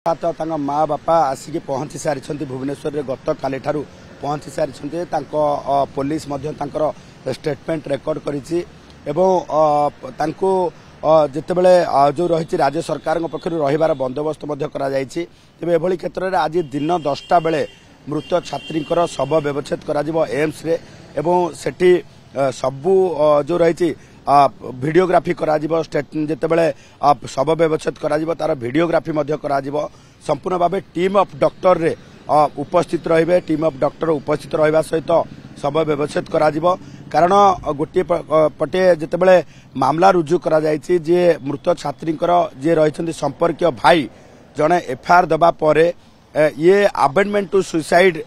माँ बापा आसिक पहुंची सारी भुवनेश्वर में गत काली पहुंची सारी पुलिस स्टेटमेंट रेकर्ड करिछि जितेबले जो रही राज्य सरकार पक्ष रही बंदोबस्त तेज एभली क्षेत्र में आज दिन 10टा बेले मृत छात्री शव व्यवच्छेद कर एम्स रे एवं सेठी सबू जो रही भिडियोग्राफी जितेबले शव व्यवच्छेद तार भिडियोग्राफी संपूर्ण भाव टीम ऑफ डॉक्टर रे उपस्थित रहिबे टीम ऑफ डॉक्टर उपस्थित रहिबा सहित शव व्यवच्छेद कारण गोटे पटे जितेबले मामला रुजु करा जायछि जे मृत छात्री जे रही संपर्क भाई जड़े एफआईआर दबा परे ये अबेंडमेंट टू सुसाइड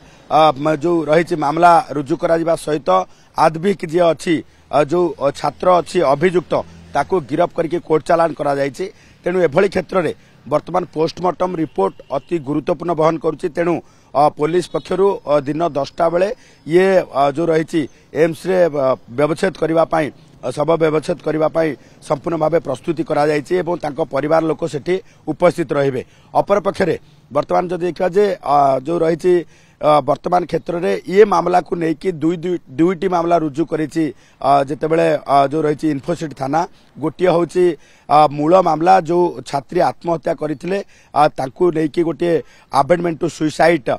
जो रही मामला रुजु करा सहित आदविक जे अच्छी जो छात्र अच्छी अभियुक्त ताको गिरफ करके कोर्ट चालान करा जायछि। तेणु एभली क्षेत्र में वर्तमान पोस्टमार्टम रिपोर्ट अति गुरुत्वपूर्ण बहन करुछि। तेणु पुलिस पक्षरु दिन 10टा बेले ये जो रही एम्स रे व्यवच्छेद करने शव व्यवच्छेद करने संपूर्ण भाव प्रस्तुति करा जायछि एवं तांको परिवार लोक सेठी उपस्थित रहिबे। अपर पक्षरे वर्तमान जो देखा जे जो रही वर्तमान क्षेत्र में ये मामला को लेकिन दुईटी मामला रुजु करिछि जितेबले जो रही इन्फोसिटी थाना गोटे होची मूल मामला जो छात्री आत्महत्या करथिले तांकु लेकिन गोटे अबेंडमेंट टू सुसाइड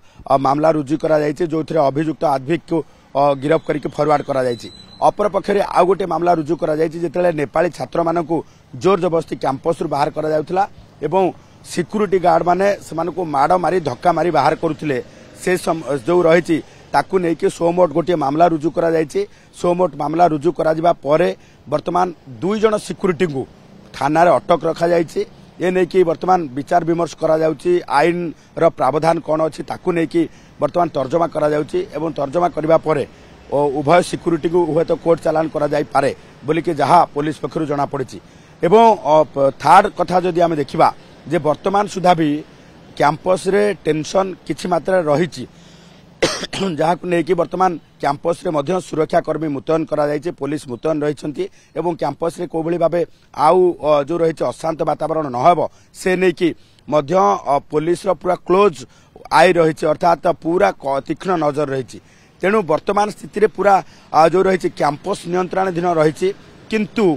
मामला रुजु करा जायछि जो अभियुक्त आदविक को गिरफ करके फॉरवर्ड करा जायछि। अपर पक्षरे आउ गोटे मामला रुजु करा जायछि जेतेले नेपाली छात्र मानकु जोर जबरदस्ती कैंपस रु बाहर करा जाउथला एवं सिक्यूरिटी गार्ड माने समानकु माड़ मारी धक्का मारी बाहर करुथिले से जो रही ताकू नहीं सोमोट गोटे मामला रुजु करा जायछि। सोमोट मामला रुजु करा जिबा परे वर्तमान 2 जन सिक्यूरिटी को थाना रे अटक रखा जायछि। ये नहीं कि वर्तमान विचार विमर्श करा जाउछि आईन रो प्रावधान कौन अच्छी ताकू नहीं वर्तमान तर्जमा करा जाउछि एवं तर्जमा करबा परे उभय सिक्यूरिटी को उभय तो कोर्ट चालान करा जाई पारे बोली कि जहाँ पुलिस पक्षरु जना पड़िछि। एवं थर्ड कथा जदि आमे देखिबा जे वर्तमान सुधा भी कैंपस रे टेंशन किछि मात्रा रही जहाँ को लेकिन वर्तमान कैंपस रे मध्य सुरक्षा कर्मी मुतयन करा जायछि पुलिस मुतयन रही एवं कैंपस रे कोभली भाबे आउ जो रही अशांत वातावरण न होबो से नहीं कि मध्य पुलिस रो पूरा क्लोज आई रही अर्थात पूरा तीक्ष्ण नजर रही। तेणु वर्तमान स्थिति रे पूरा जो रही कैंपस नियंत्रणाधीन रही किंतु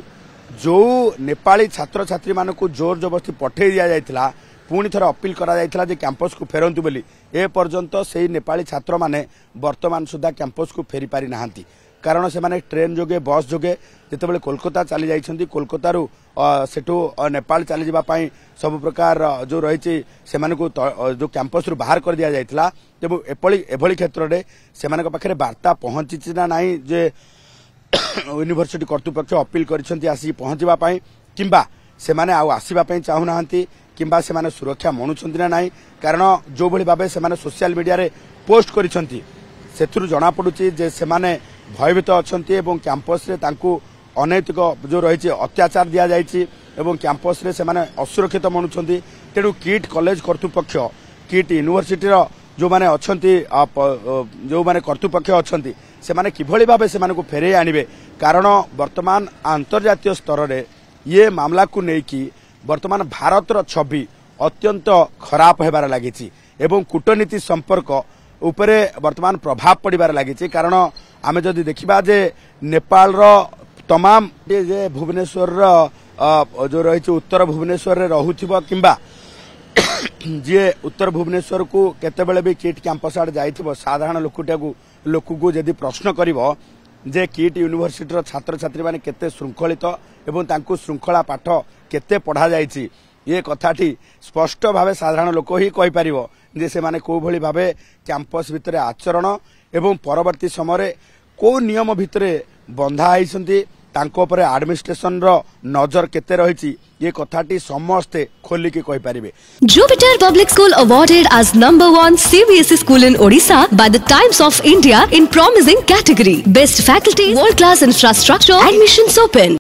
जो नेपाली छात्र छात्री मानकु जोर जबरदस्ती पठे दिया जायतिला पुणी थर अपील करा जायतिला जे कैंपस को फेरंतु बोली ए पर्यंत से नेपाली छात्र माने वर्तमान सुधा कैंपस को फेरी पारि नाहांती कारण से माने ट्रेन जोगे बस जोगे जितेबाला कोलकाता चली जाइछंती कोलकाता रु सेठू नेपाल चली जाबा पई सब प्रकार जो रही से मानकु जो कैंपस रु बाहर कर दिया जायतिला तेबु एभली क्षेत्र रे से मानक पाखरे वार्ता पहुंची ना नाही जे यूनिवर्सिटी कर्तृपक्ष अपील करिसंती आसी पहुंचबा पई किंबा से माने आउ आसीबा पई चाहू नाहांती किंबा से माने सुरक्षा मनुछंती ना नाही कारण जो भली भाबे से माने सोशल मीडिया रे पोस्ट करिसंती सेथुरु जणा पडुची जे से माने भयभीत अछंती एवं कैंपस रे तांकु अनैतिक जो रही अत्याचार दिया जायछि एवं कैंपस रे से माने असुरक्षित मनुछंती। तेणु किट कॉलेज कर्तृपक्ष किट यूनिवर्सिटी रो जो माने अछंती जो माने कर्तृपक्ष अछंती से माने किभली भाबे से माने को फेरे आनिबे कारण वर्तमान अंतर्जातीय स्तर रे ये मामला को लेकिन वर्तमान भारतर छवि अत्यंत खराब होबार लागिछि एवं कूटनीति संपर्क उपरे वर्तमान प्रभाव पड़िबार लागिछि कारण आमे जदि देखिबा जे नेपाल रो तमाम जे भुवनेश्वर रो जो रही उत्तर भुवनेश्वर रे रहुथिबो किंबा जे उत्तर भुवनेश्वर को केतेबेले भी किट कैंपस आड़ जाइथिबो साधारण लोक को जदि प्रश्न करिवो जे किट यूनिवर्सिटी रो छात्र छात्री माने केते श्रृंखलित एवं तांकु श्रृंखला पाठ केते पढ़ा जाइछि ये कथाटी स्पष्ट भावे साधारण लोक ही कहि परिवो जे से माने को भली भावे कैंपस भितरे आचरण एवं परवर्ती समय को नियम भितरे बंधा आइसंती तांको परे एडमिनिस्ट्रेशन रो नजर केते रहिछि ये कथाटी समस्ते खोली के कहि परिबे। Jupiter Public School awarded as #1 CBSE school in Odisha by the Times of India in promising category. Best faculty, world class infrastructure, admissions open.